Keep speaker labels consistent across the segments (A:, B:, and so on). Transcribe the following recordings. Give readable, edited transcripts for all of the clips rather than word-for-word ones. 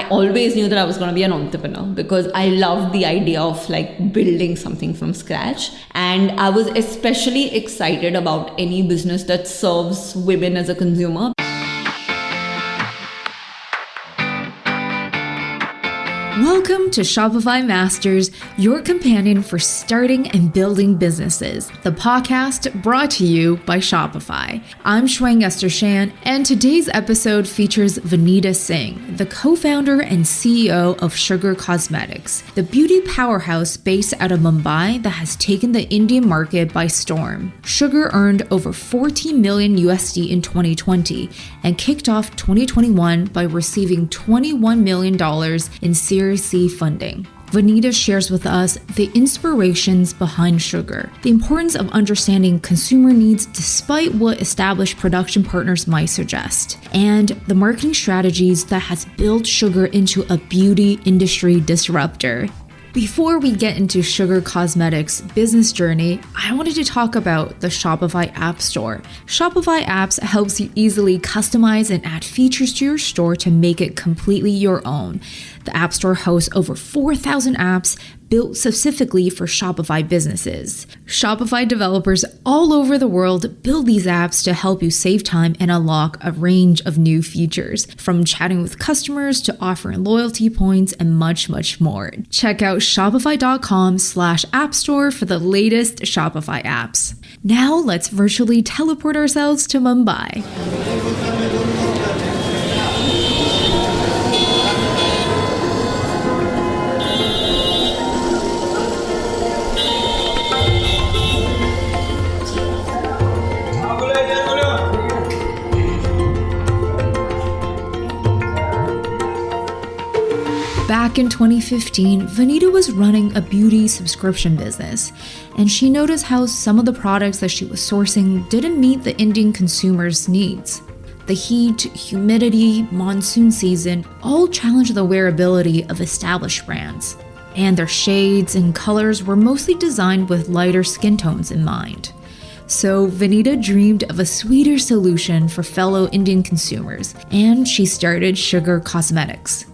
A: I always knew that I was going to be an entrepreneur because I loved the idea of like building something from scratch. And I was especially excited about any business that serves women as a consumer.
B: Welcome to Shopify Masters, your companion for starting and building businesses. The podcast brought to you by Shopify. I'm Shwang Esther Shan, and today's episode features Vineeta Singh, the co-founder and CEO of Sugar Cosmetics, the beauty powerhouse based out of Mumbai that has taken the Indian market by storm. Sugar earned over 14 million USD in 2020 and kicked off 2021 by receiving $21 million in Series C funding. Vineeta shares with us the inspirations behind Sugar, the importance of understanding consumer needs despite what established production partners might suggest, and the marketing strategies that has built Sugar into a beauty industry disruptor. Before we get into Sugar Cosmetics' business journey, I wanted to talk about the Shopify App Store. Shopify Apps helps you easily customize and add features to your store to make it completely your own. The App Store hosts over 4,000 apps built specifically for Shopify businesses. Shopify developers all over the world build these apps to help you save time and unlock a range of new features, from chatting with customers to offering loyalty points and much, much more. Check out shopify.com/app store for the latest Shopify apps. Now let's virtually teleport ourselves to Mumbai. Back in 2015, Vineeta was running a beauty subscription business, and she noticed how some of the products that she was sourcing didn't meet the Indian consumers' needs. The heat, humidity, monsoon season all challenged the wearability of established brands, and their shades and colors were mostly designed with lighter skin tones in mind. So Vineeta dreamed of a sweeter solution for fellow Indian consumers, and she started Sugar Cosmetics.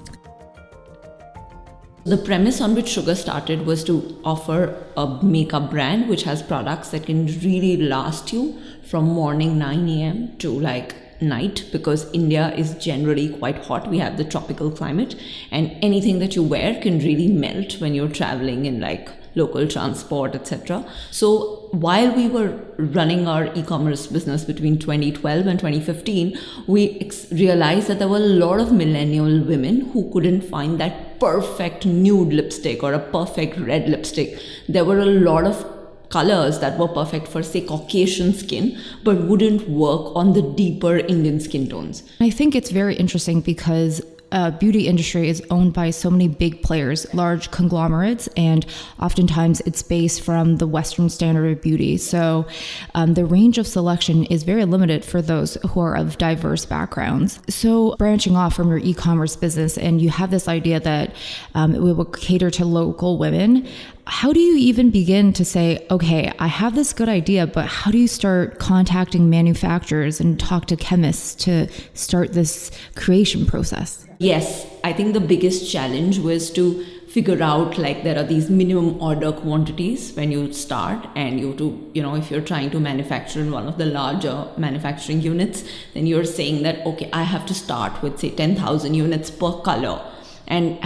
A: The premise on which Sugar started was to offer a makeup brand which has products that can really last you from morning 9 a.m. to like night, because India is generally quite hot. We have the tropical climate, and anything that you wear can really melt when you're traveling in like local transport, etc. So while we were running our e-commerce business between 2012 and 2015, we realized that there were a lot of millennial women who couldn't find that perfect nude lipstick or a perfect red lipstick. There were a lot of colors that were perfect for, say, Caucasian skin, but wouldn't work on the deeper Indian skin tones.
C: I think it's very interesting because beauty industry is owned by so many big players, large conglomerates, and oftentimes it's based from the Western standard of beauty. So the range of selection is very limited for those who are of diverse backgrounds. So branching off from your e-commerce business, and you have this idea that it will cater to local women. How do you even begin to say, okay, I have this good idea, but how do you start contacting manufacturers and talk to chemists to start this creation process?
A: Yes, I think the biggest challenge was to figure out like there are these minimum order quantities when you start, and if you're trying to manufacture in one of the larger manufacturing units, then you're saying that, okay, I have to start with say 10,000 units per color, and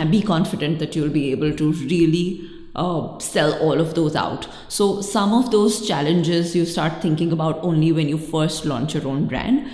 A: be confident that you'll be able to really sell all of those out. So some of those challenges you start thinking about only when you first launch your own brand.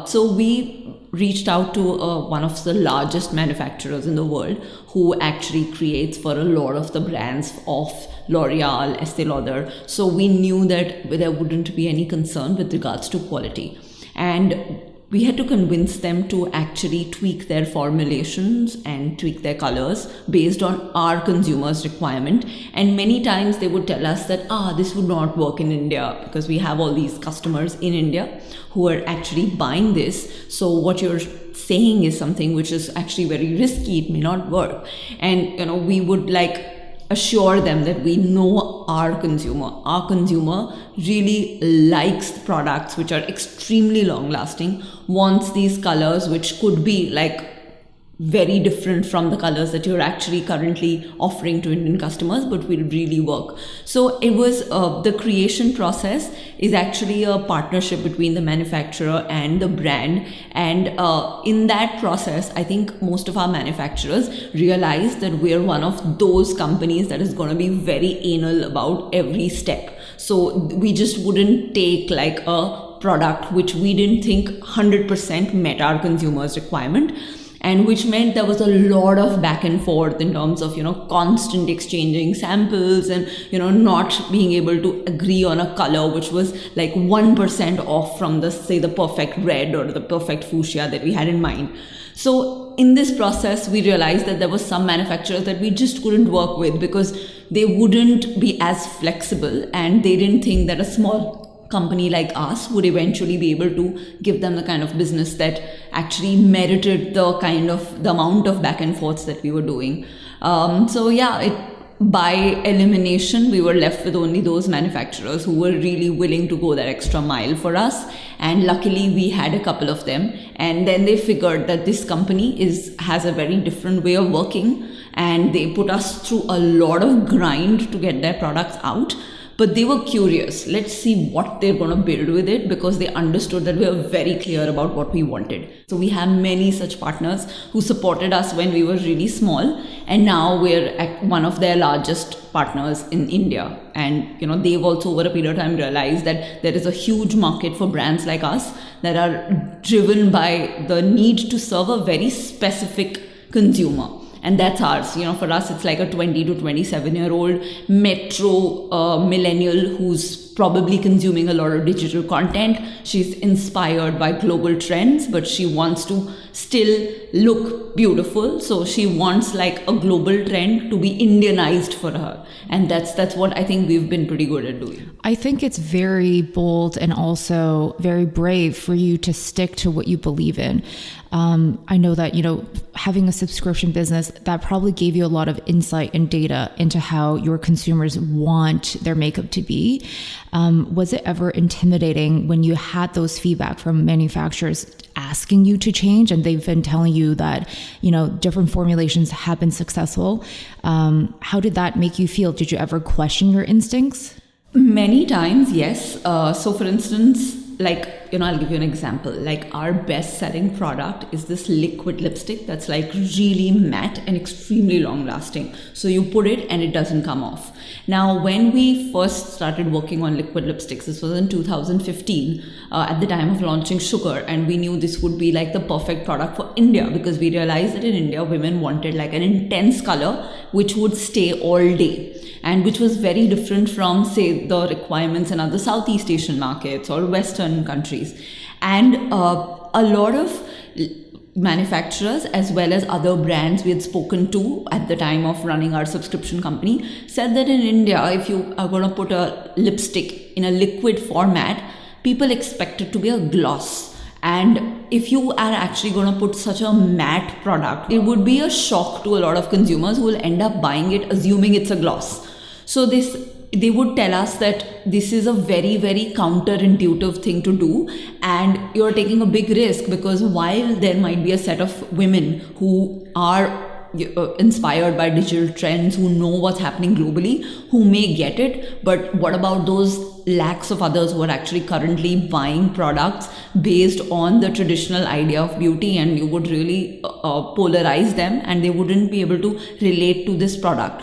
A: So we reached out to one of the largest manufacturers in the world, who actually creates for a lot of the brands of L'Oreal, Estée Lauder. So we knew that there wouldn't be any concern with regards to quality. And we had to convince them to actually tweak their formulations and tweak their colors based on our consumers' requirement. And many times they would tell us that, this would not work in India because we have all these customers in India who are actually buying this. So what you're saying is something which is actually very risky. It may not work. And, we would assure them that we know our consumer. Our consumer really likes the products which are extremely long lasting, wants these colors which could be very different from the colors that you're actually currently offering to Indian customers, but will really work. So it was the creation process is actually a partnership between the manufacturer and the brand. And in that process, I think most of our manufacturers realize that we're one of those companies that is going to be very anal about every step. So we just wouldn't take like a product which we didn't think 100% met our consumers' requirement, and which meant there was a lot of back and forth in terms of, constant exchanging samples and, not being able to agree on a color which was like 1% off from the perfect red or the perfect fuchsia that we had in mind. So in this process, we realized that there were some manufacturers that we just couldn't work with because they wouldn't be as flexible, and they didn't think that a small company like us would eventually be able to give them the kind of business that actually merited the amount of back and forths that we were doing. By elimination, we were left with only those manufacturers who were really willing to go that extra mile for us. And luckily we had a couple of them. And then they figured that this company has a very different way of working, and they put us through a lot of grind to get their products out. But they were curious. Let's see what they're going to build with it, because they understood that we were very clear about what we wanted. So we have many such partners who supported us when we were really small. And now we're at one of their largest partners in India. And, they've also over a period of time realized that there is a huge market for brands like us that are driven by the need to serve a very specific consumer. And that's ours. For us, it's like a 20 to 27-year-old metro millennial who's probably consuming a lot of digital content. She's inspired by global trends, but she wants to still look beautiful. So she wants like a global trend to be Indianized for her. And that's what I think we've been pretty good at doing.
C: I think it's very bold and also very brave for you to stick to what you believe in. I know that, having a subscription business, that probably gave you a lot of insight and data into how your consumers want their makeup to be. Was it ever intimidating when you had those feedback from manufacturers asking you to change, and they've been telling you that, different formulations have been successful? How did that make you feel? Did you ever question your instincts?
A: Many times, yes. So for instance, I'll give you an example. Like our best selling product is this liquid lipstick that's like really matte and extremely long lasting. So you put it and it doesn't come off. Now, when we first started working on liquid lipsticks, this was in 2015, at the time of launching Sugar, and we knew this would be like the perfect product for India, because we realized that in India, women wanted like an intense color which would stay all day, and which was very different from, say, the requirements in other Southeast Asian markets or Western countries. And a lot of manufacturers as well as other brands we had spoken to at the time of running our subscription company said that in India, if you are going to put a lipstick in a liquid format, people expect it to be a gloss. And if you are actually going to put such a matte product, it would be a shock to a lot of consumers who will end up buying it assuming it's a gloss. So they would tell us that this is a very, very counterintuitive thing to do, and you're taking a big risk, because while there might be a set of women who are inspired by digital trends, who know what's happening globally, who may get it, but what about those lakhs of others who are actually currently buying products based on the traditional idea of beauty, and you would really polarize them and they wouldn't be able to relate to this product.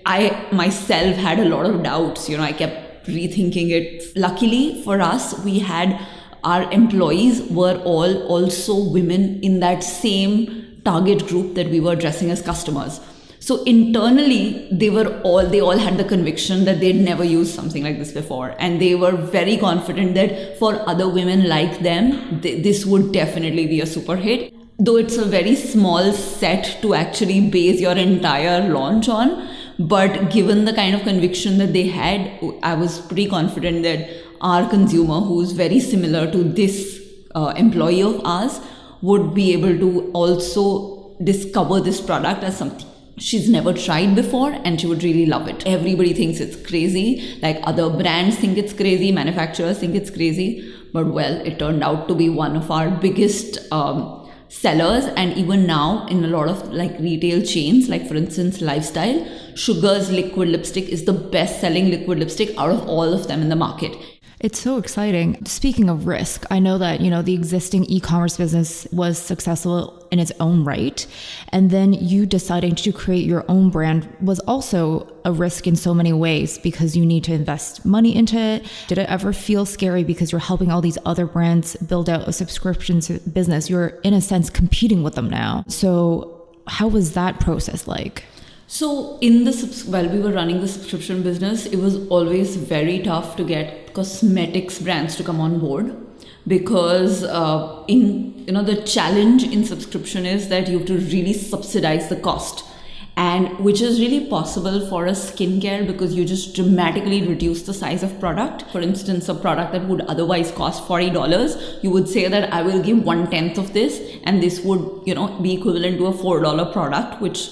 A: I myself had a lot of doubts, I kept rethinking it. Luckily for us, we had our employees were all also women in that same target group that we were addressing as customers. So internally, they all had the conviction that they'd never used something like this before. And they were very confident that for other women like them, this would definitely be a super hit. Though it's a very small set to actually base your entire launch on. But given the kind of conviction that they had, I was pretty confident that our consumer, who's very similar to this employee of ours, would be able to also discover this product as something she's never tried before, and she would really love it. Everybody thinks it's crazy, like other brands think it's crazy, manufacturers think it's crazy, but well, it turned out to be one of our biggest sellers, and even now in a lot of like retail chains, like for instance Lifestyle, Sugar's liquid lipstick is the best selling liquid lipstick out of all of them in the market.
C: It's so exciting. Speaking of risk, I know that, the existing e-commerce business was successful in its own right. And then you deciding to create your own brand was also a risk in so many ways because you need to invest money into it. Did it ever feel scary because you're helping all these other brands build out a subscription business? You're in a sense competing with them now. So how was that process like?
A: So while we were running the subscription business, it was always very tough to get cosmetics brands to come on board because the challenge in subscription is that you have to really subsidize the cost, and which is really possible for a skincare because you just dramatically reduce the size of product. For instance, a product that would otherwise cost $40, you would say that I will give 1/10 of this, and this would be equivalent to a $4 product, which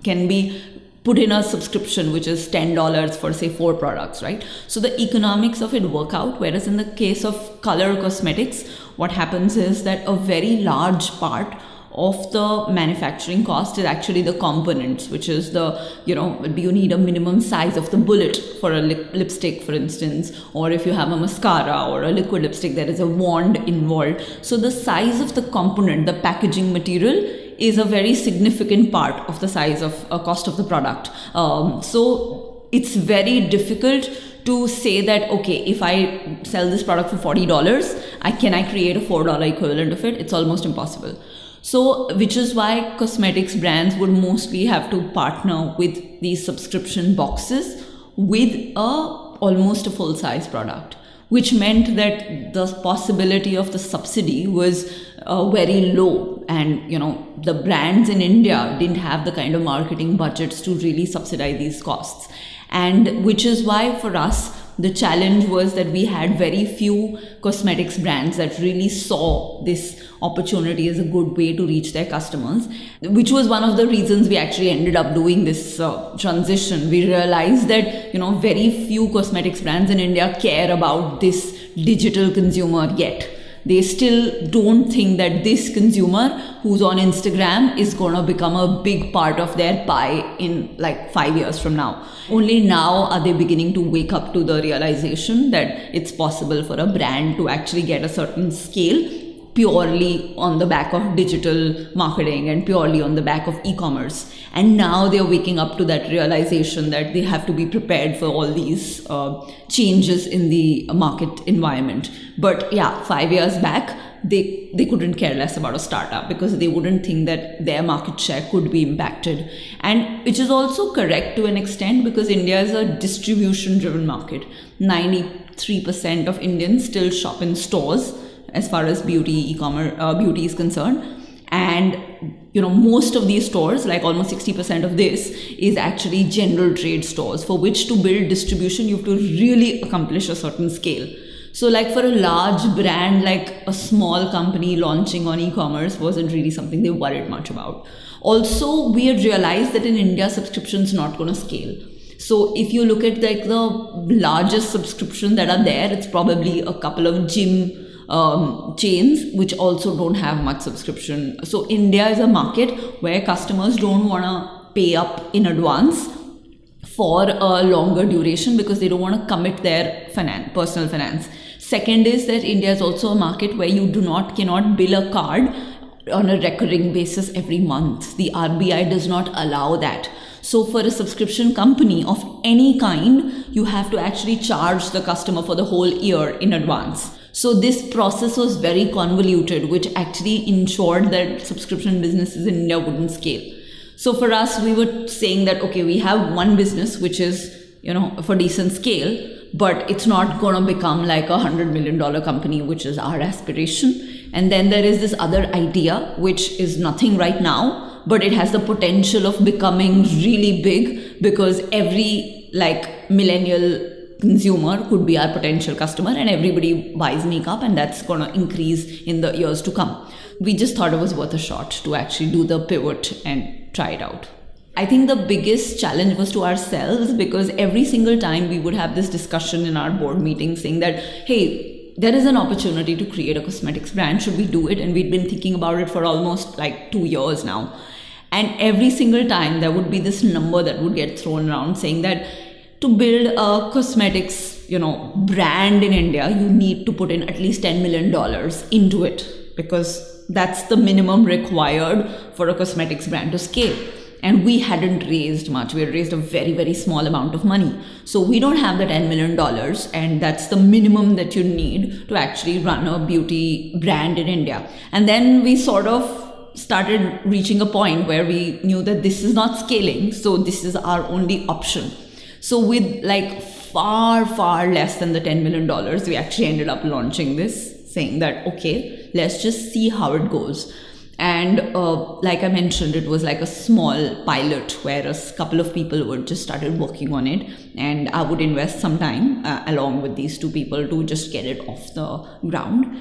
A: can be put in a subscription, which is $10 for say 4 products, right? So the economics of it work out. Whereas in the case of color cosmetics, what happens is that a very large part of the manufacturing cost is actually the components, which is do you need a minimum size of the bullet for a lipstick, for instance, or if you have a mascara or a liquid lipstick, there is a wand involved. So the size of the component, the packaging material, is a very significant part of the size of cost of the product. So it's very difficult to say that, okay, if I sell this product for $40, can I create a $4 equivalent of it? It's almost impossible. So, which is why cosmetics brands would mostly have to partner with these subscription boxes with almost a full-size product, which meant that the possibility of the subsidy was very low. And, the brands in India didn't have the kind of marketing budgets to really subsidize these costs. And which is why for us, the challenge was that we had very few cosmetics brands that really saw this opportunity as a good way to reach their customers, which was one of the reasons we actually ended up doing this transition. We realized that, very few cosmetics brands in India care about this digital consumer yet. They still don't think that this consumer who's on Instagram is going to become a big part of their pie in like 5 years from now. Only now are they beginning to wake up to the realization that it's possible for a brand to actually get a certain scale purely on the back of digital marketing and purely on the back of e-commerce. And now they're waking up to that realization that they have to be prepared for all these changes in the market environment. But 5 years back, they couldn't care less about a startup because they wouldn't think that their market share could be impacted. And which is also correct to an extent because India is a distribution driven market. 93% of Indians still shop in stores as far as beauty is concerned. And most of these stores, like almost 60% of this, is actually general trade stores for which to build distribution you have to really accomplish a certain scale. So like for a large brand, like a small company launching on e-commerce wasn't really something they worried much about. Also, we had realized that in India, subscription's not going to scale. So if you look at like the largest subscription that are there, it's probably a couple of gym chains which also don't have much subscription. So India is a market where customers don't want to pay up in advance for a longer duration because they don't want to commit their personal finance. Second is that India is also a market where you cannot bill a card on a recurring basis every month. The RBI does not allow that. So for a subscription company of any kind, you have to actually charge the customer for the whole year in advance. So this process was very convoluted, which actually ensured that subscription businesses in India wouldn't scale. So for us, we were saying that, okay, we have one business, which is, for decent scale, but it's not going to become like $100 million company, which is our aspiration. And then there is this other idea, which is nothing right now, but it has the potential of becoming really big because every millennial consumer could be our potential customer and everybody buys makeup, and that's going to increase in the years to come. We just thought it was worth a shot to actually do the pivot and try it out. I think the biggest challenge was to ourselves because every single time we would have this discussion in our board meeting saying that, hey, there is an opportunity to create a cosmetics brand. Should we do it? And we'd been thinking about it for almost like 2 years now. And every single time there would be this number that would get thrown around saying that to build a cosmetics, brand in India, you need to put in at least $10 million into it, because that's the minimum required for a cosmetics brand to scale. And we hadn't raised much. We had raised a very, very small amount of money. So we don't have the $10 million, and that's the minimum that you need to actually run a beauty brand in India. And then we sort of started reaching a point where we knew that this is not scaling. So this is our only option. So with like far, far less than the $10 million, we actually ended up launching this, saying that, okay, let's just see how it goes. And like I mentioned, it was like a small pilot where a couple of people would just started working on it, and I would invest some time along with these two people to just get it off the ground.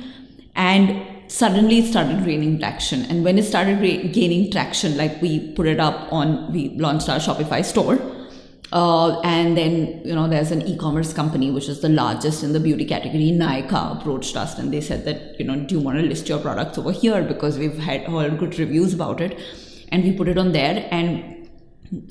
A: And suddenly it started gaining traction. And when it started gaining traction, like we launched our Shopify store. And then, there's an e-commerce company, which is the largest in the beauty category, Nykaa, approached us, and they said that, do you want to list your products over here? Because we've had all good reviews about it. And we put it on there, and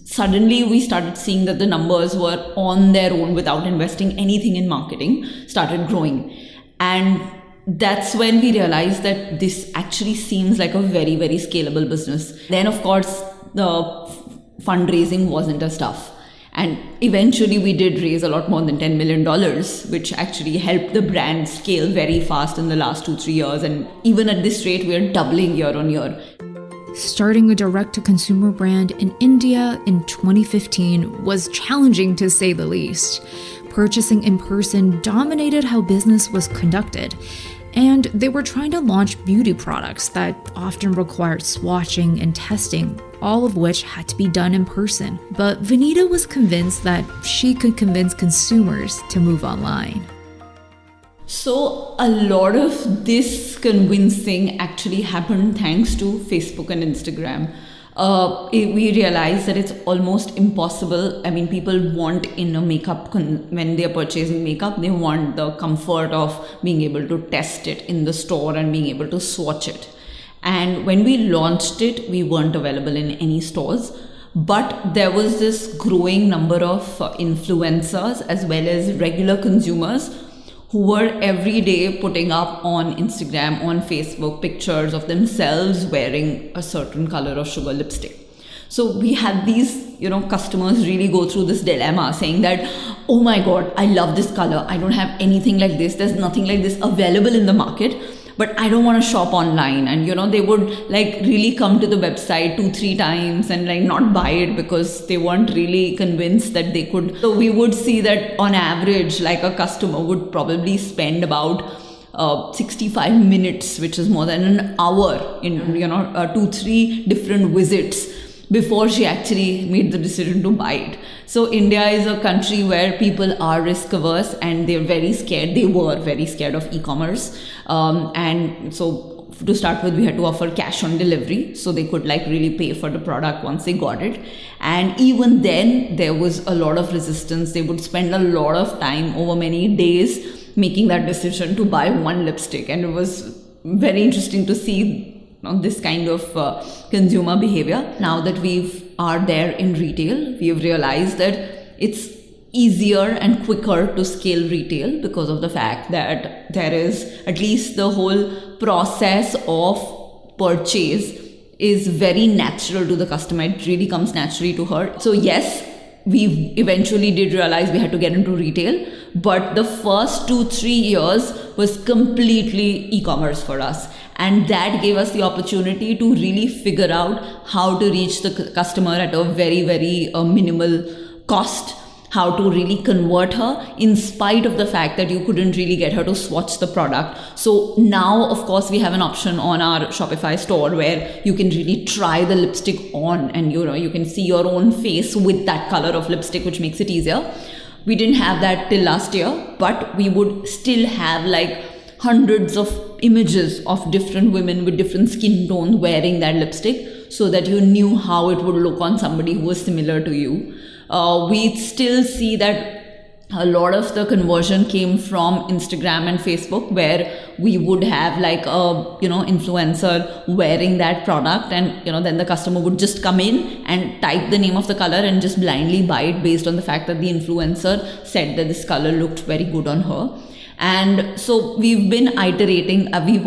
A: suddenly we started seeing that the numbers were on their own without investing anything in marketing, started growing. And that's when we realized that this actually seems like a very, very scalable business. Then, of course, the fundraising wasn't as tough. And eventually we did raise a lot more than $10 million, which actually helped the brand scale very fast in the last 2-3 years. And even at this rate, we are doubling year on year.
B: Starting a direct-to-consumer brand in India in 2015 was challenging, to say the least. Purchasing in person dominated how business was conducted, and they were trying to launch beauty products that often required swatching and testing, all of which had to be done in person. But Vineeta was convinced that she could convince consumers to move online.
A: So a lot of this convincing actually happened thanks to Facebook and Instagram. We realized that it's almost impossible. I mean, people want in a makeup, when they're purchasing makeup, they want the comfort of being able to test it in the store and being able to swatch it. And when we launched it, we weren't available in any stores. But there was this growing number of influencers as well as regular consumers who were every day putting up on Instagram, on Facebook, pictures of themselves wearing a certain color of sugar lipstick. So we had these, customers really go through this dilemma saying that, oh my God, I love this color. I don't have anything like this. There's nothing like this available in the market, but I don't want to shop online. And, they would really come to the website 2-3 times and not buy it because they weren't really convinced that they could. So we would see that on average, a customer would probably spend about 65 minutes, which is more than an hour in, 2-3 different visits before she actually made the decision to buy it. So India is a country where people are risk averse and they're very scared. They were very scared of e-commerce. And so to start with, we had to offer cash on delivery so they could really pay for the product once they got it. And even then there was a lot of resistance. They would spend a lot of time over many days making that decision to buy one lipstick. And it was very interesting to see this kind of consumer behavior. Now that we are there in retail, we have realized that it's easier and quicker to scale retail because of the fact that there is at least the whole process of purchase is very natural to the customer. It really comes naturally to her. So yes, we eventually did realize we had to get into retail, but the first 2-3 years was completely e-commerce for us. And that gave us the opportunity to really figure out how to reach the customer at a very, very minimal cost, how to really convert her in spite of the fact that you couldn't really get her to swatch the product. So now, of course, we have an option on our Shopify store where you can really try the lipstick on and you can see your own face with that color of lipstick, which makes it easier. We didn't have that till last year, but we would still have hundreds of images of different women with different skin tones wearing that lipstick so that you knew how it would look on somebody who was similar to you. We still see that a lot of the conversion came from Instagram and Facebook, where we would have like a influencer wearing that product, and then the customer would just come in and type the name of the color and just blindly buy it based on the fact that the influencer said that this color looked very good on her. And so we've been iterating. We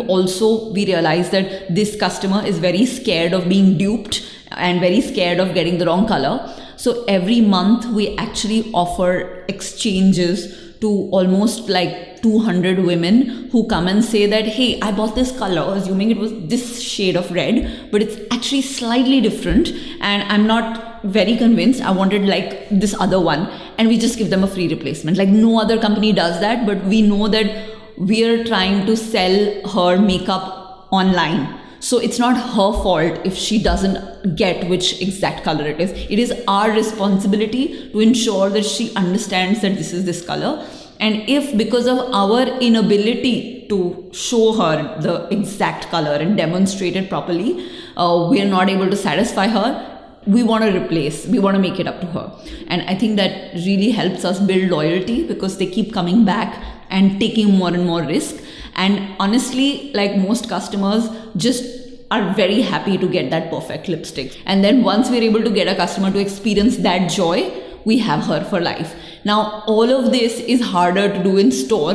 A: realized that this customer is very scared of being duped and very scared of getting the wrong color. So every month we actually offer exchanges to almost like 200 women who come and say that, hey, I bought this color assuming it was this shade of red, but it's actually slightly different and I'm not very convinced. I wanted like this other one. And we just give them a free replacement. Like no other company does that, but we know that we're trying to sell her makeup online. So it's not her fault if she doesn't get which exact color it is. It is our responsibility to ensure that she understands that this is this color. And if because of our inability to show her the exact color and demonstrate it properly, we are not able to satisfy her, we want to replace, we want to make it up to her. And I think that really helps us build loyalty because they keep coming back and taking more and more risk. And honestly, like most customers just are very happy to get that perfect lipstick. And then once we're able to get a customer to experience that joy, we have her for life. Now, all of this is harder to do in store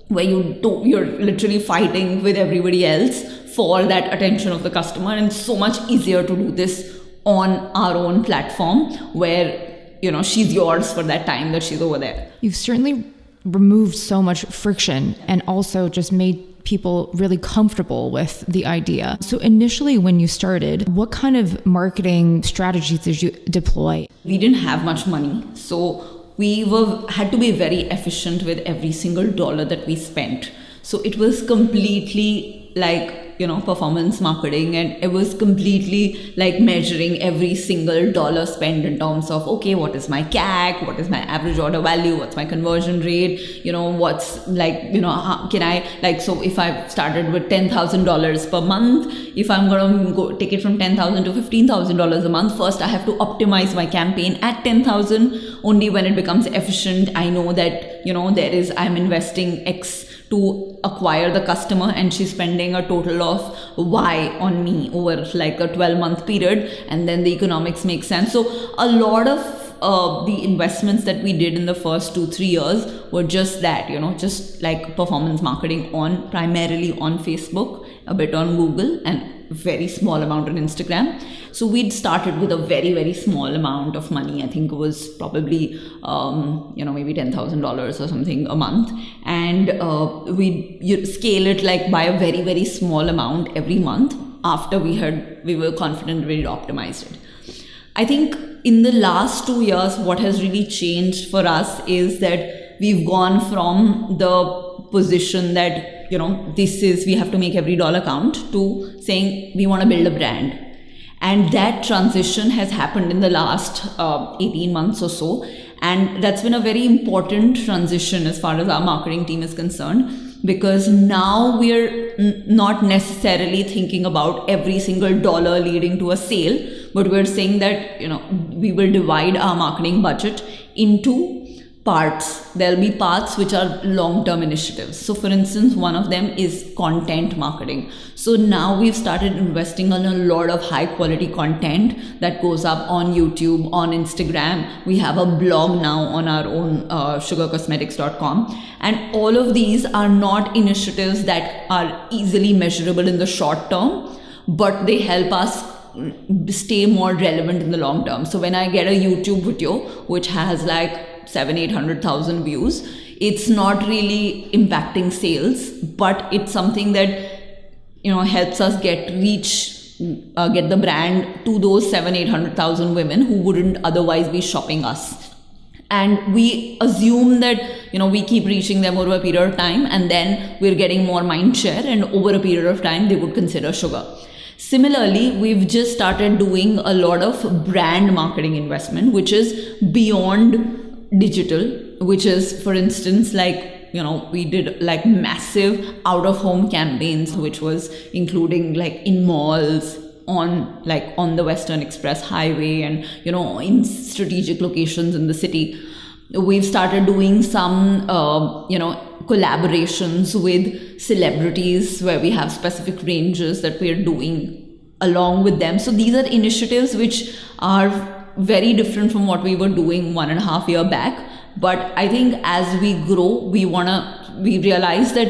A: where you're literally fighting with everybody else for that attention of the customer. And it's so much easier to do this on our own platform where, she's yours for that time that she's over there.
C: You've certainly removed so much friction and also just made people really comfortable with the idea. So initially when you started, what kind of marketing strategies did you deploy?
A: We didn't have much money. So we had to be very efficient with every single dollar that we spent. So it was completely like, performance marketing, and it was completely like measuring every single dollar spent in terms of, okay, what is my CAC? What is my average order value? What's my conversion rate? What's like, how can I, like, so if I started with $10,000 per month, if I'm going to go take it from $10,000 to $15,000 a month, first I have to optimize my campaign at 10,000. Only when it becomes efficient, I know that, I'm investing X to acquire the customer and she's spending a total of Y on me over like a 12-month period, and then the economics make sense. So a lot of the investments that we did in the first 2-3 years were just that, just like performance marketing primarily on Facebook, a bit on Google, and very small amount on Instagram. So we'd started with a very, very small amount of money. I think it was probably, maybe $10,000 or something a month. And we'd scale it like by a very, very small amount every month after we were confident we'd optimized it. I think in the last 2 years, what has really changed for us is that we've gone from the position that we have to make every dollar count to saying we want to build a brand. And that transition has happened in the last 18 months or so. And that's been a very important transition as far as our marketing team is concerned, because now we're not necessarily thinking about every single dollar leading to a sale, but we're saying that, we will divide our marketing budget into parts. There'll be parts which are long-term initiatives. So for instance, one of them is content marketing. So now we've started investing on a lot of high quality content that goes up on YouTube, on Instagram. We have a blog now on our own sugarcosmetics.com. And all of these are not initiatives that are easily measurable in the short term, but they help us stay more relevant in the long term. So when I get a YouTube video which has like 700,000-800,000 views, it's not really impacting sales, but it's something that helps us get the brand to those 700,000-800,000 women who wouldn't otherwise be shopping us. And we assume that we keep reaching them over a period of time, and then we're getting more mind share, and over a period of time they would consider sugar. Similarly, we've just started doing a lot of brand marketing investment, which is beyond digital, which is, for instance, like, we did like massive out-of-home campaigns, which was including like in malls, on the Western Express Highway, and in strategic locations in the city. We've started doing some, collaborations with celebrities where we have specific ranges that we're doing along with them. So these are initiatives which are very different from what we were doing 1.5 years back. But I think as we grow, we realize that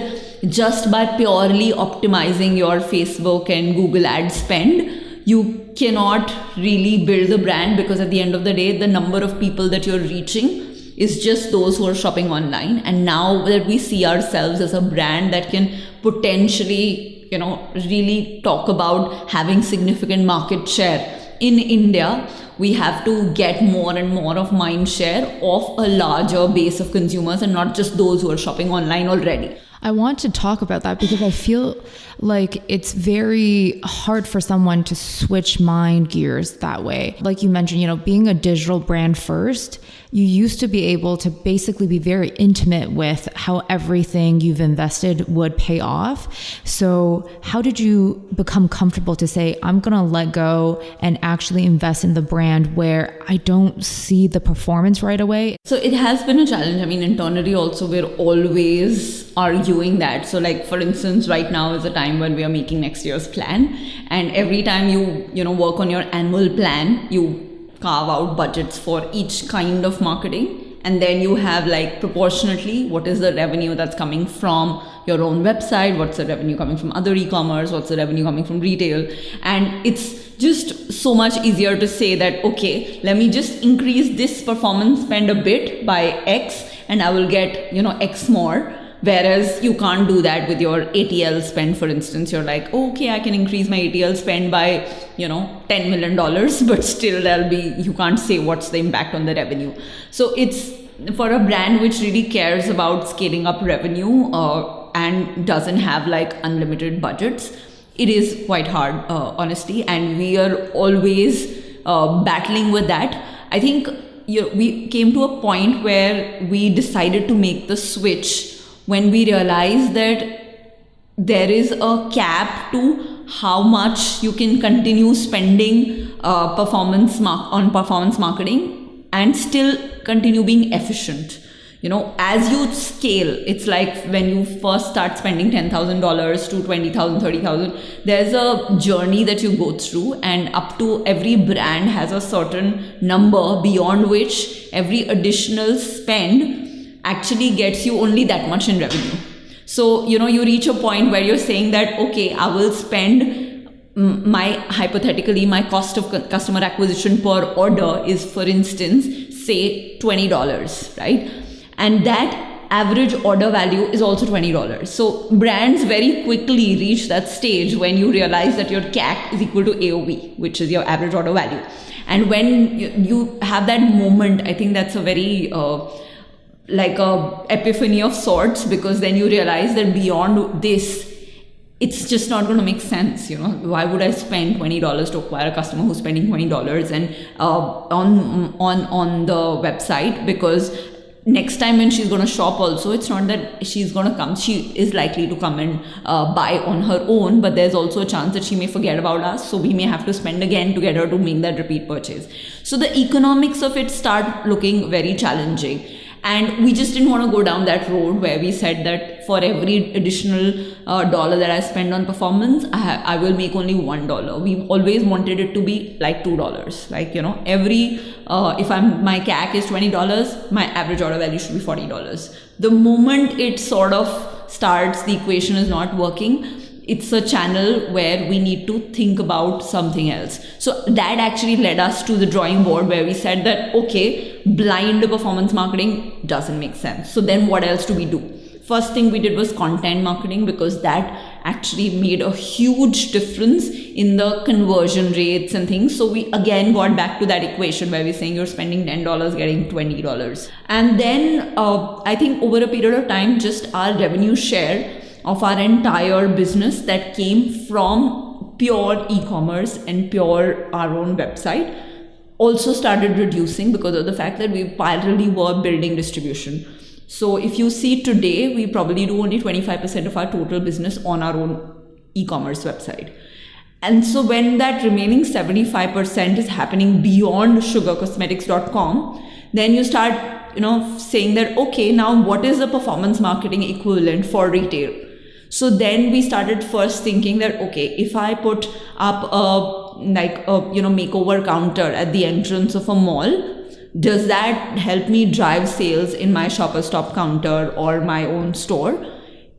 A: just by purely optimizing your Facebook and Google ad spend, you cannot really build the brand, because at the end of the day, the number of people that you're reaching is just those who are shopping online. And now that we see ourselves as a brand that can potentially, really talk about having significant market share in India, we have to get more and more of mind share of a larger base of consumers and not just those who are shopping online already.
C: I want to talk about that because I feel like it's very hard for someone to switch mind gears that way. Like you mentioned, being a digital brand first, you used to be able to basically be very intimate with how everything you've invested would pay off. So how did you become comfortable to say, I'm going to let go and actually invest in the brand where I don't see the performance right away?
A: So it has been a challenge. I mean, internally also, we're always arguing that. So like, for instance, right now is a time when we are making next year's plan. And every time you work on your annual plan, you carve out budgets for each kind of marketing. And then you have like proportionately, what is the revenue that's coming from your own website? What's the revenue coming from other e-commerce? What's the revenue coming from retail? And it's just so much easier to say that, okay, let me just increase this performance spend a bit by X and I will get, X more. Whereas you can't do that with your ATL spend, for instance. You're like, okay, I can increase my ATL spend by, $10 million, but still you can't say what's the impact on the revenue. So it's for a brand which really cares about scaling up revenue and doesn't have like unlimited budgets, it is quite hard, honestly. And we are always battling with that. I think we came to a point where we decided to make the switch when we realized that there is a cap to how much you can continue spending performance marketing and still continue being efficient. As you scale, it's like when you first start spending $10,000 to $20,000, $30,000, there's a journey that you go through, and up to every brand has a certain number beyond which every additional spend actually gets you only that much in revenue. So, you reach a point where you're saying that, okay, I will spend hypothetically, my cost of customer acquisition per order is, for instance, say $20, right? And that average order value is also $20. So brands very quickly reach that stage when you realize that your CAC is equal to AOV, which is your average order value. And when you have that moment, I think that's a very like a epiphany of sorts, because then you realize that beyond this, it's just not going to make sense. Why would I spend $20 to acquire a customer who's spending $20 and on the website? Because next time when she's going to shop also, it's not that she's going to come. She is likely to come and buy on her own, but there's also a chance that she may forget about us. So we may have to spend again to get her to make that repeat purchase. So the economics of it start looking very challenging. And we just didn't want to go down that road where we said that for every additional dollar that I spend on performance, I will make only $1. We always wanted it to be like $2. Like, every, if my CAC is $20, my average order value should be $40. The moment it sort of starts, the equation is not working, it's a channel where we need to think about something else. So that actually led us to the drawing board where we said that, okay, blind performance marketing doesn't make sense. So then what else do we do? First thing we did was content marketing, because that actually made a huge difference in the conversion rates and things. So we again got back to that equation where we're saying you're spending $10, getting $20. And then I think over a period of time, just our revenue share of our entire business that came from pure e-commerce and pure our own website also started reducing because of the fact that we parallelly were building distribution. So if you see today, we probably do only 25% of our total business on our own e-commerce website. And so when that remaining 75% is happening beyond sugarcosmetics.com, then you start saying that, okay, now what is the performance marketing equivalent for retail? So then we started first thinking that, okay, if I put up a makeover counter at the entrance of a mall, does that help me drive sales in my Shopper Stop counter or my own store?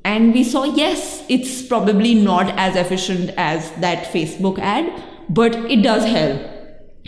A: And we saw, yes, it's probably not as efficient as that Facebook ad, but it does help.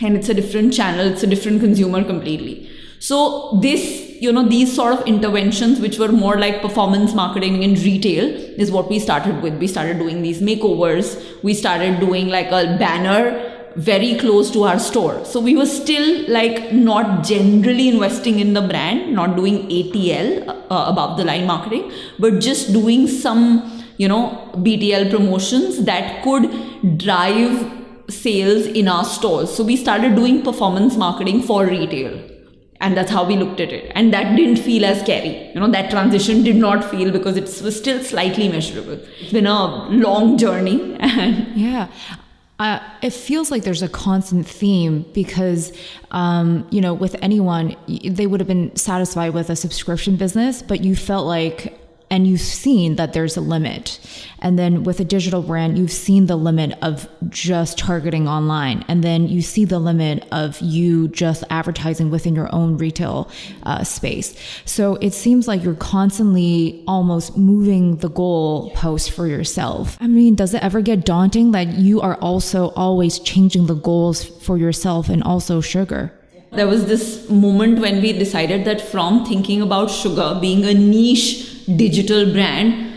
A: And it's a different channel, it's a different consumer completely. So these sort of interventions, which were more like performance marketing in retail, is what we started with. We started doing these makeovers. We started doing like a banner very close to our store. So we were still like not generally investing in the brand, not doing ATL, above the line marketing, but just doing some, BTL promotions that could drive sales in our stores. So we started doing performance marketing for retail. And that's how we looked at it. And that didn't feel as scary. That transition did not feel, because it was still slightly measurable. It's been a long journey.
C: Yeah. It feels like there's a constant theme because, with anyone, they would have been satisfied with a subscription business, but you felt like, and you've seen that there's a limit. And then with a digital brand, you've seen the limit of just targeting online. And then you see the limit of you just advertising within your own retail space. So it seems like you're constantly almost moving the goal post for yourself. I mean, does it ever get daunting that you are also always changing the goals for yourself and also Sugar?
A: There was this moment when we decided that from thinking about Sugar being a niche digital brand,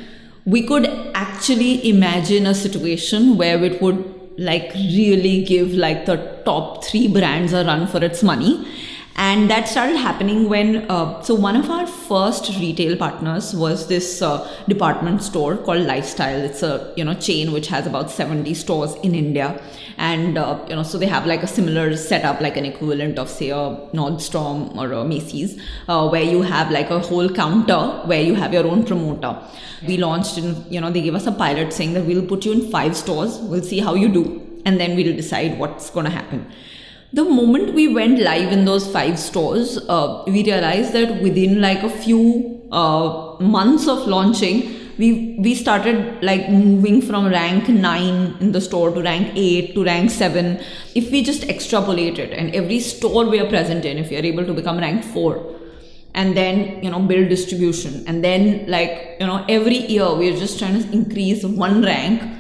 A: we could actually imagine a situation where it would like really give like the top 3 brands a run for its money. And that started happening when, so one of our first retail partners was this department store called Lifestyle. It's a, chain which has about 70 stores in India. And, so they have like a similar setup, like an equivalent of say a Nordstrom or a Macy's, where you have like a whole counter where you have your own promoter. We launched in, they gave us a pilot saying that we'll put you in 5 stores. We'll see how you do. And then we'll decide what's going to happen. The moment we went live in those 5 stores, we realized that within like a few months of launching, we started like moving from rank 9 in the store to rank 8 to rank 7. If we just extrapolate it, and every store we are present in, if we are able to become rank 4, and then build distribution, and then every year we are just trying to increase 1 rank.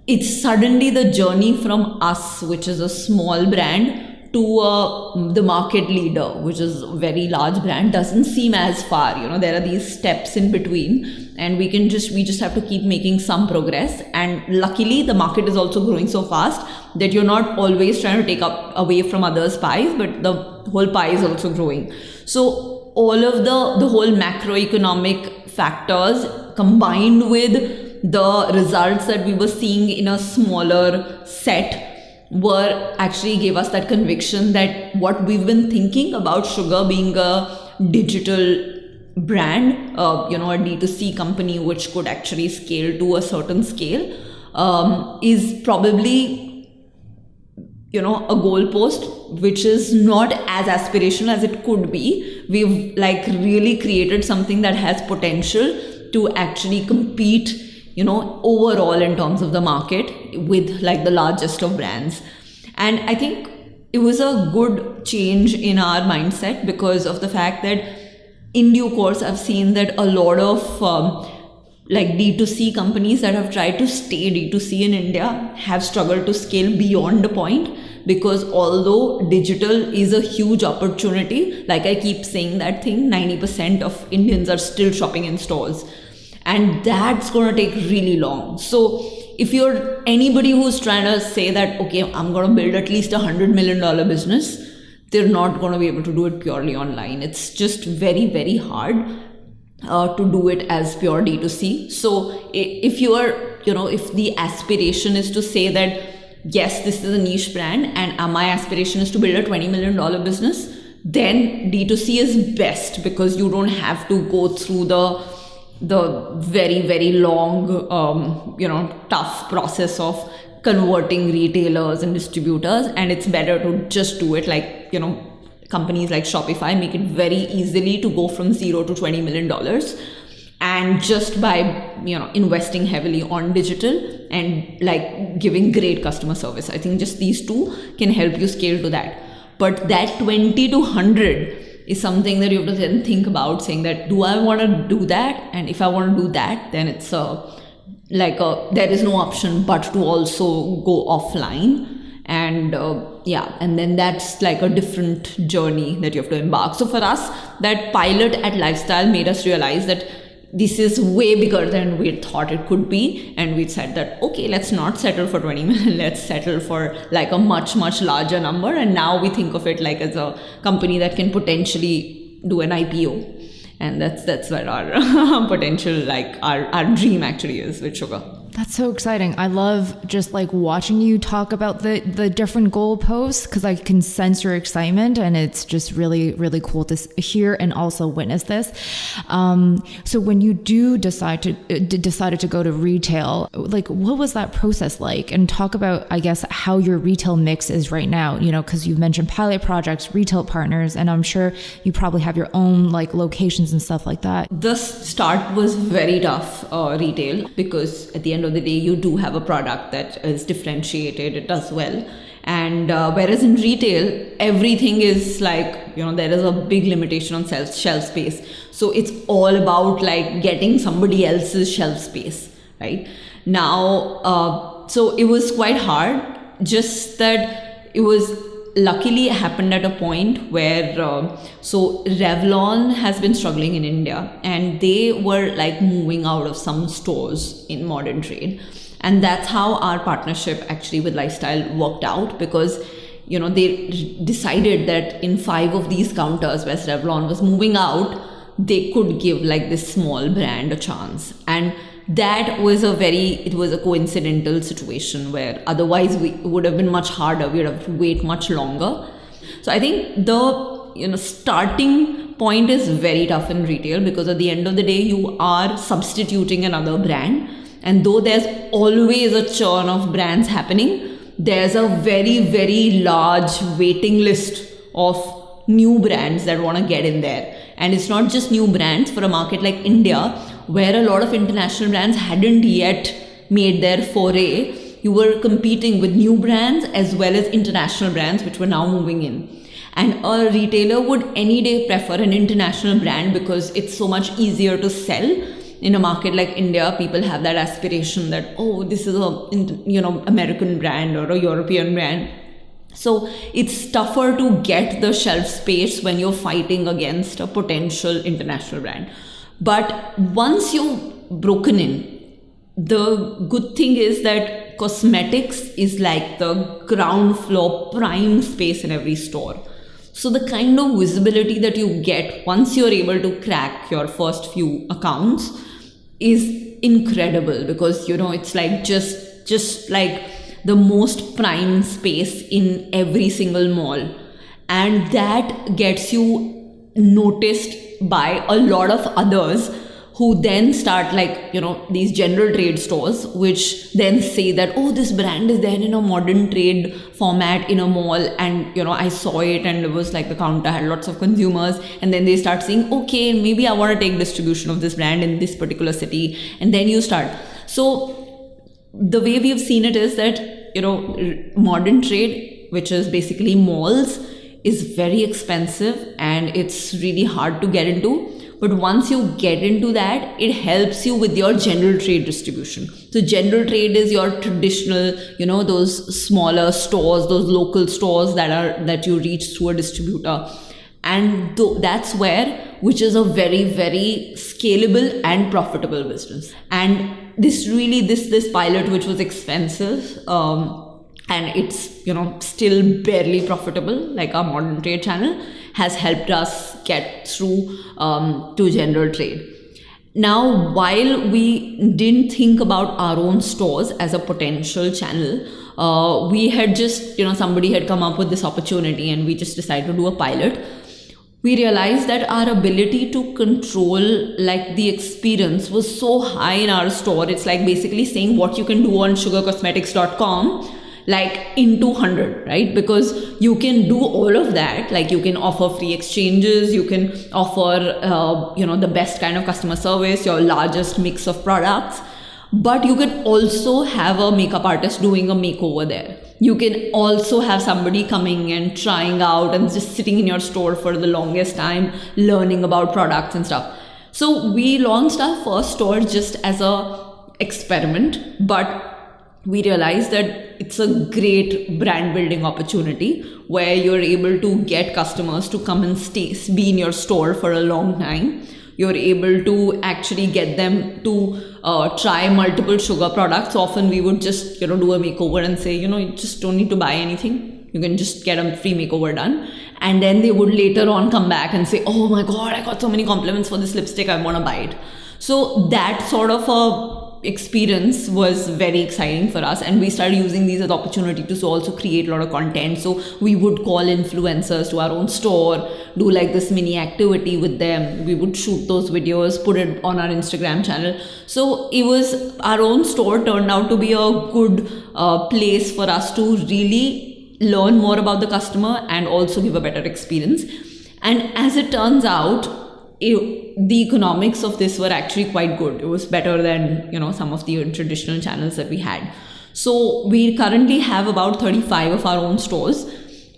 A: It's suddenly the journey from us, which is a small brand, to the market leader, which is a very large brand, doesn't seem as far. There are these steps in between, and we just have to keep making some progress. And luckily, the market is also growing so fast that you're not always trying to take up away from others' pies, but the whole pie is also growing. So all of the whole macroeconomic factors combined with the results that we were seeing in a smaller set actually gave us that conviction that what we've been thinking about Sugar being a digital brand, a D2C company which could actually scale to a certain scale, is probably, a goalpost which is not as aspirational as it could be. We've really created something that has potential to actually compete overall in terms of the market with the largest of brands. And I think it was a good change in our mindset because of the fact that in due course, I've seen that a lot of D2C companies that have tried to stay D2C in India have struggled to scale beyond a point, because although digital is a huge opportunity, like I keep saying that thing, 90% of Indians are still shopping in stores. And that's going to take really long. So if you're anybody who's trying to say that, okay, I'm going to build at least $100 million business, they're not going to be able to do it purely online. It's just very, very hard to do it as pure D2C. So if you are, if the aspiration is to say that, yes, this is a niche brand and my aspiration is to build a $20 million business, then D2C is best because you don't have to go through the very, very long, tough process of converting retailers and distributors. And it's better to just do it companies like Shopify make it very easily to go from $0 to $20 million. And just by, investing heavily on digital and like giving great customer service. I think just these two can help you scale to that. But that 20 to 100 is something that you have to then think about, saying that, do I want to do that? And if I want to do that, then it's there is no option but to also go offline. And and then that's like a different journey that you have to embark. So for us, that pilot at Lifestyle made us realize that this is way bigger than we thought it could be. And we said that, okay, let's not settle for 20 million. Let's settle for like a much, much larger number. And now we think of it like as a company that can potentially do an IPO. And that's where our potential, like our dream actually is with Sugar.
C: That's so exciting. I love just like watching you talk about the different goalposts, because I can sense your excitement, and it's just really, really cool to hear and also witness this. So when you decided to go to retail, like what was that process like? And talk about, I guess, how your retail mix is right now, because you've mentioned pilot projects, retail partners, and I'm sure you probably have your own like locations and stuff like that.
A: The start was very tough, retail, because at the end of the day, you do have a product that is differentiated, it does well. And whereas in retail, everything is like, there is a big limitation on shelf space. So it's all about like getting somebody else's shelf space, right? Now, so it was quite hard, just that it was luckily happened at a point where, so Revlon has been struggling in India, and they were like moving out of some stores in modern trade. And that's how our partnership actually with Lifestyle worked out, because, they decided that in 5 of these counters where Revlon was moving out, they could give like this small brand a chance. And that was it was a coincidental situation where otherwise it would have been much harder. We would have to wait much longer. So I think the starting point is very tough in retail, because at the end of the day, you are substituting another brand. And though there's always a churn of brands happening, there's a very, very large waiting list of new brands that want to get in there. And it's not just new brands. For a market like India, where a lot of international brands hadn't yet made their foray, you were competing with new brands as well as international brands which were now moving in. And a retailer would any day prefer an international brand because it's so much easier to sell. In a market like India, people have that aspiration that, oh, this is a American brand or a European brand. So it's tougher to get the shelf space when you're fighting against a potential international brand. But once you've broken in, the good thing is that cosmetics is like the ground floor prime space in every store. So the kind of visibility that you get once you're able to crack your first few accounts is incredible, because it's like just like the most prime space in every single mall, and that gets you noticed by a lot of others who then start like these general trade stores, which then say that, oh, this brand is there in a modern trade format in a mall, and I saw it and it was like the counter had lots of consumers, and then they start saying, okay, maybe I want to take distribution of this brand in this particular city, and then you start. So the way we've seen it is that modern trade, which is basically malls, is very expensive and it's really hard to get into. But once you get into that, it helps you with your general trade distribution. So general trade is your traditional, those smaller stores, those local stores that you reach through a distributor. And that's which is a very, very scalable and profitable business. And this pilot, which was expensive, and it's, still barely profitable, like our modern trade channel, has helped us get through to general trade. Now, while we didn't think about our own stores as a potential channel, we had just, somebody had come up with this opportunity and we just decided to do a pilot. We realized that our ability to control like the experience was so high in our store. It's like basically saying what you can do on sugarcosmetics.com, like into 100, right? Because you can do all of that. Like you can offer free exchanges, you can offer the best kind of customer service, your largest mix of products, but you can also have a makeup artist doing a makeover there. You can also have somebody coming and trying out and just sitting in your store for the longest time, learning about products and stuff. So we launched our first store just as a experiment, but we realized that it's a great brand building opportunity where you're able to get customers to come and be in your store for a long time. You're able to actually get them to try multiple sugar products. Often we would just do a makeover and say, you just don't need to buy anything. You can just get a free makeover done. And then they would later on come back and say, oh my God, I got so many compliments for this lipstick, I want to buy it. So that sort of a experience was very exciting for us, and we started using these as an opportunity to also create a lot of content. So we would call influencers to our own store, do like this mini activity with them. We would shoot those videos, put it on our Instagram channel. So it was, our own store turned out to be a good place for us to really learn more about the customer and also give a better experience. And as it turns out, the economics of this were actually quite good. It was better than some of the traditional channels that we had. So we currently have about 35 of our own stores,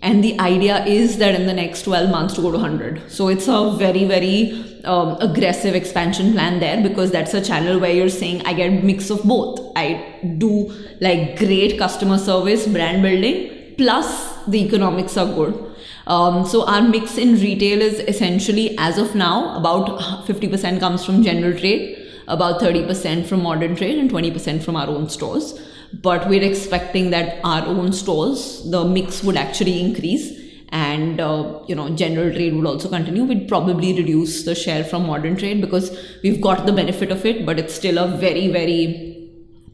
A: and the idea is that in the next 12 months to go to 100. So it's a very, very aggressive expansion plan there, because that's a channel where you're saying I get a mix of both. I do like great customer service, brand building, plus the economics are good. So our mix in retail is essentially, as of now, about 50% comes from general trade, about 30% from modern trade, and 20% from our own stores. But we're expecting that our own stores, the mix would actually increase, and general trade would also continue. We'd probably reduce the share from modern trade because we've got the benefit of it, but it's still a very, very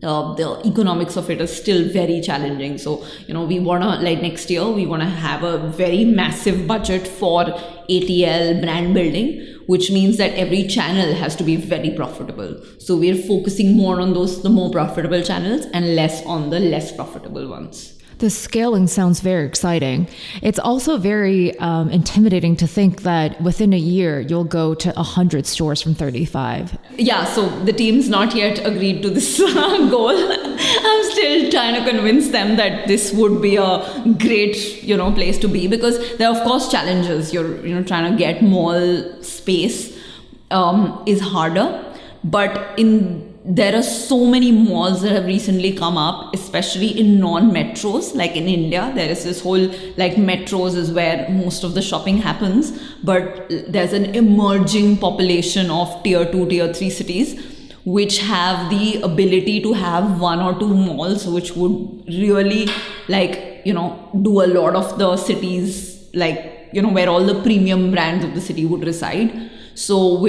A: the economics of it is still very challenging. So, we want to, like next year, we want to have a very massive budget for ATL brand building, which means that every channel has to be very profitable. So we're focusing more on the more profitable channels and less on the less profitable ones.
C: The scaling sounds very exciting. It's also very intimidating to think that within a year, you'll go to 100 stores from 35.
A: Yeah, so the team's not yet agreed to this goal. I'm still trying to convince them that this would be a great, place to be, because there are, of course, challenges. You're trying to get mall space is harder, but there are so many malls that have recently come up, especially in non-metros. Like in India, there is this whole, like metros is where most of the shopping happens, but there's an emerging population of tier 2, tier 3 cities, which have the ability to have 1 or 2 malls, which would really do a lot of the cities, where all the premium brands of the city would reside. So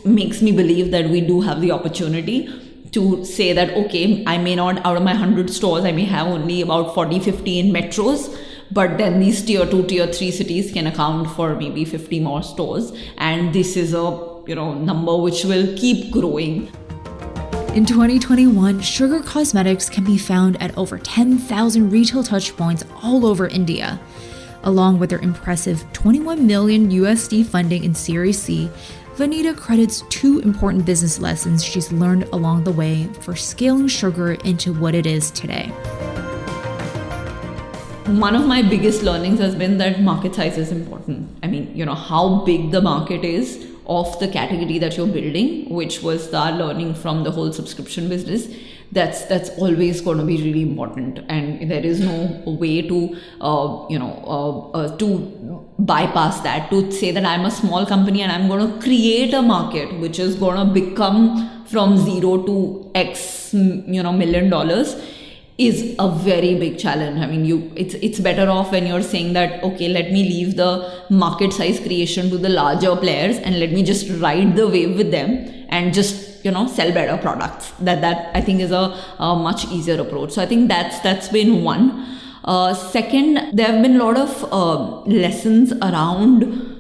A: makes me believe that we do have the opportunity to say that, okay, I may not, out of my 100 stores, I may have only about 40, 50 in metros, but then these tier 2, tier 3 cities can account for maybe 50 more stores. And this is a, number which will keep growing.
B: In 2021, Sugar Cosmetics can be found at over 10,000 retail touchpoints all over India. Along with their impressive 21 million USD funding in Series C, Vineeta credits 2 important business lessons she's learned along the way for scaling sugar into what it is today.
A: One of my biggest learnings has been that market size is important. I mean, how big the market is of the category that you're building, which was our learning from the whole subscription business. That's always going to be really important, and there is no way to to bypass that, to say that I'm a small company and I'm going to create a market which is going to become from 0 to X $1 million is a very big challenge. I mean, it's better off when you're saying that, okay, let me leave the market size creation to the larger players and let me just ride the wave with them and just sell better products. That I think is a much easier approach. So I think that's been one. Second, there have been a lot of lessons around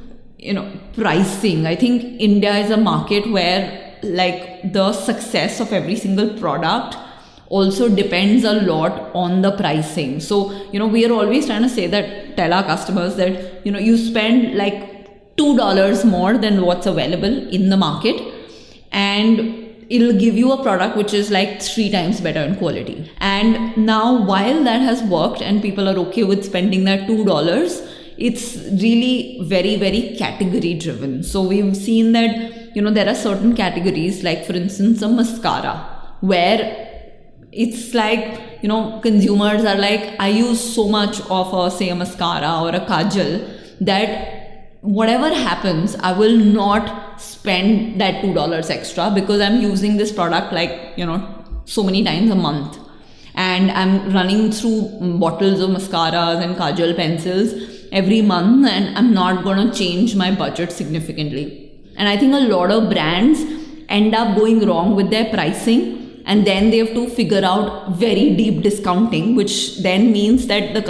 A: pricing. I think India is a market where the success of every single product also depends a lot on the pricing. So, we are always trying to tell our customers that, you spend like $2 more than what's available in the market, and it'll give you a product which is like 3 times better in quality. And now, while that has worked and people are okay with spending that $2, it's really very, very category driven. So we've seen that, there are certain categories, like for instance, a mascara, where it's like, consumers are like, I use so much of a mascara or a kajal that whatever happens, I will not spend that $2 extra because I'm using this product like, so many times a month. And I'm running through bottles of mascaras and kajal pencils every month, and I'm not going to change my budget significantly. And I think a lot of brands end up going wrong with their pricing, and then they have to figure out very deep discounting, which then means that the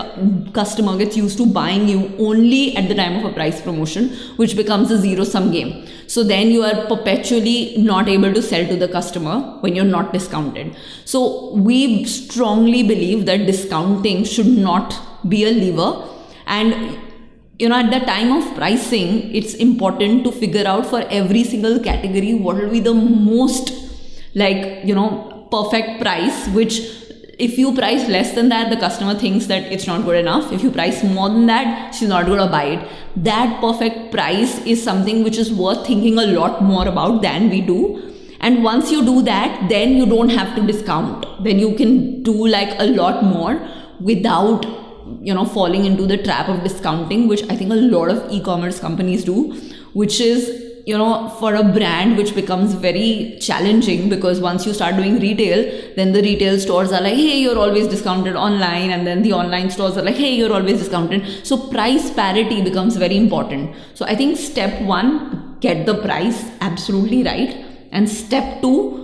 A: customer gets used to buying you only at the time of a price promotion, which becomes a zero-sum game. So then you are perpetually not able to sell to the customer when you're not discounted. So we strongly believe that discounting should not be a lever. And at the time of pricing, it's important to figure out for every single category what will be the most perfect price, which if you price less than that, the customer thinks that it's not good enough. If you price more than that, she's not going to buy it. That perfect price is something which is worth thinking a lot more about than we do. And once you do that, then you don't have to discount. Then you can do like a lot more without falling into the trap of discounting, which I think a lot of e-commerce companies do, which is, for a brand, which becomes very challenging, because once you start doing retail, then the retail stores are like, hey, you're always discounted online. And then the online stores are like, hey, you're always discounted. So price parity becomes very important. So I think step 1, get the price absolutely right. And step 2,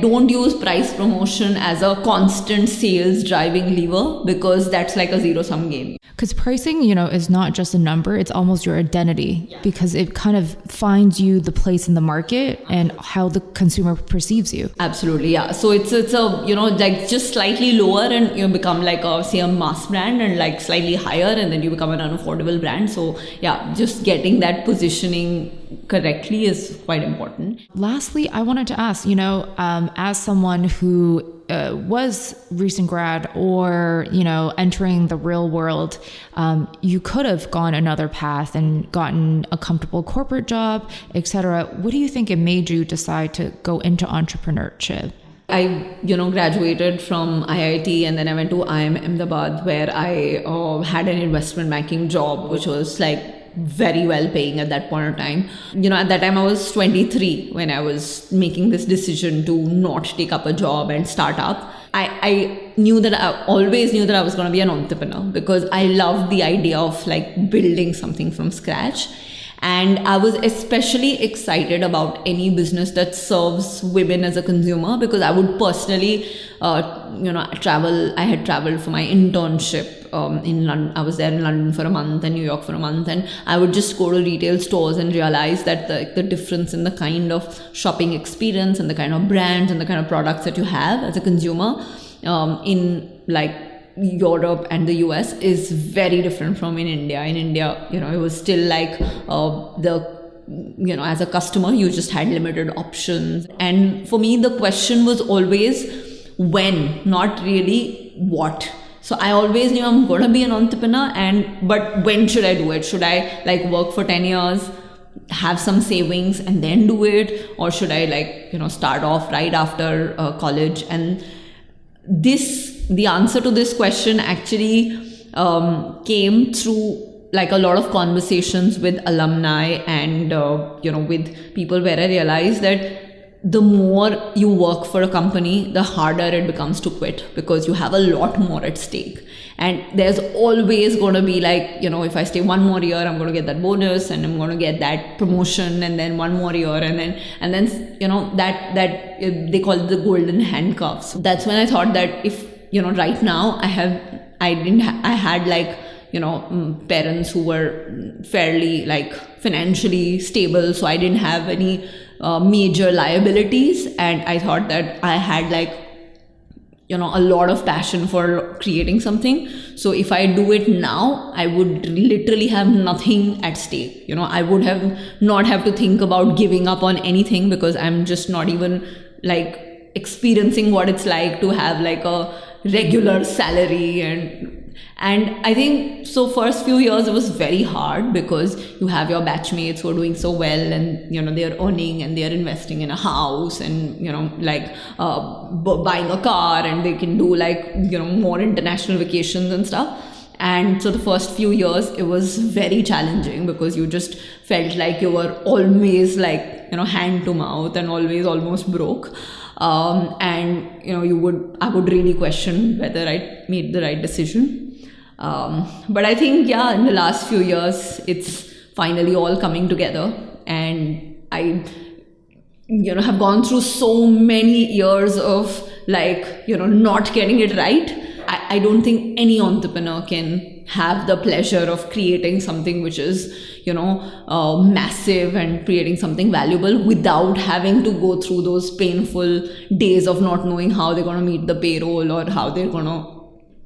A: don't use price promotion as a constant sales driving lever, because that's like a zero-sum game.
C: Because pricing, is not just a number, it's almost your identity, because it kind of finds you the place in the market and how the consumer perceives you.
A: Absolutely, yeah. So it's a, just slightly lower and you become like a mass brand, and like slightly higher and then you become an unaffordable brand. So yeah, just getting that positioning correctly is quite important.
C: Lastly, I wanted to ask, as someone who was recent grad or, entering the real world, you could have gone another path and gotten a comfortable corporate job, etc. What do you think it made you decide to go into entrepreneurship?
A: I, graduated from IIT, and then I went to IIM Ahmedabad, where I had an investment banking job, which was like very well paying at that point of time. At that time I was 23 when I was making this decision to not take up a job and start up. I always knew that I was going to be an entrepreneur, because I loved the idea of like building something from scratch. And I was especially excited about any business that serves women as a consumer, because I would personally, travel. I had traveled for my internship in London. I was there in London for a month and New York for a month. And I would just go to retail stores and realize that the difference in the kind of shopping experience and the kind of brands and the kind of products that you have as a consumer in like Europe and the US is very different from in India. In India, it was still like as a customer, you just had limited options. And for me, the question was always when, not really what. So I always knew I'm going to be an entrepreneur, but when should I do it? Should I like work for 10 years, have some savings and then do it? Or should I start off right after college? And the answer to this question actually came through like a lot of conversations with alumni and with people, where I realized that the more you work for a company, the harder it becomes to quit, because you have a lot more at stake. And there's always going to be like, if I stay one more year, I'm going to get that bonus and I'm going to get that promotion, and then one more year, and then that they call it the golden handcuffs. That's when I thought that if right now I had like parents who were fairly like financially stable, so I didn't have any major liabilities, and I thought that I had like a lot of passion for creating something. So if I do it now, I would literally have nothing at stake. I would not have to think about giving up on anything, because I'm just not even like experiencing what it's like to have like a regular salary. And I think so first few years it was very hard, because you have your batchmates who are doing so well, and they're earning and they're investing in a house, and buying a car, and they can do like more international vacations and stuff. And so the first few years it was very challenging, because you just felt like you were always like hand to mouth and always almost broke. And I would really question whether I made the right decision. But I think, in the last few years, it's finally all coming together, and I, have gone through so many years of like, not getting it right. I don't think any entrepreneur can have the pleasure of creating something which is, massive, and creating something valuable without having to go through those painful days of not knowing how they're going to meet the payroll or how they're going to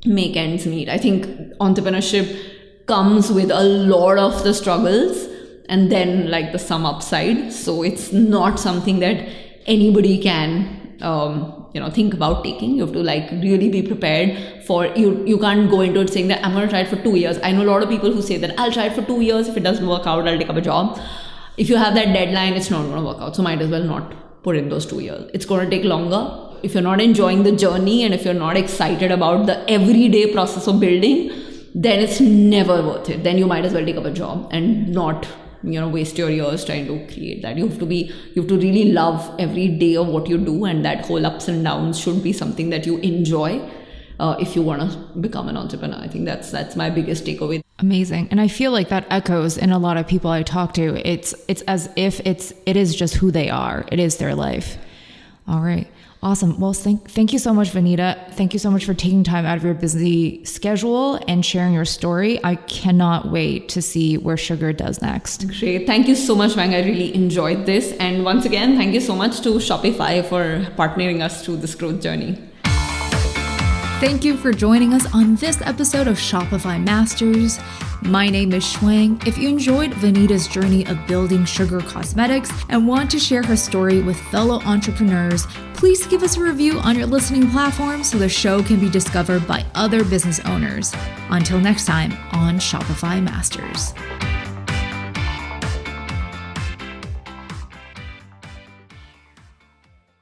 A: make ends meet. I think entrepreneurship comes with a lot of the struggles and then like the some upside. So it's not something that anybody can think about taking. You have to like really be prepared for you can't go into it saying that I'm going to try it for 2 years. I know a lot of people who say that I'll try it for 2 years. If it doesn't work out, I'll take up a job. If you have that deadline, it's not going to work out. So might as well not put in those 2 years. It's going to take longer. If you're not enjoying the journey, and if you're not excited about the everyday process of building, then it's never worth it. Then you might as well take up a job and not waste your years trying to create that. You have to really love every day of what you do, and that whole ups and downs should be something that you enjoy if you want to become an entrepreneur. I think that's my biggest takeaway.
C: Amazing. And I feel like that echoes in a lot of people I talk to. It's as if it is just who they are. It is their life. All right. Awesome. Well, thank you so much, Vineeta. Thank you so much for taking time out of your busy schedule and sharing your story. I cannot wait to see where Sugar does next.
A: Great. Thank you so much, Wang. I really enjoyed this. And once again, thank you so much to Shopify for partnering us through this growth journey.
B: Thank you for joining us on this episode of Shopify Masters. My name is Shuang. If you enjoyed Vineeta's journey of building Sugar Cosmetics and want to share her story with fellow entrepreneurs, please give us a review on your listening platform so the show can be discovered by other business owners. Until next time on Shopify Masters.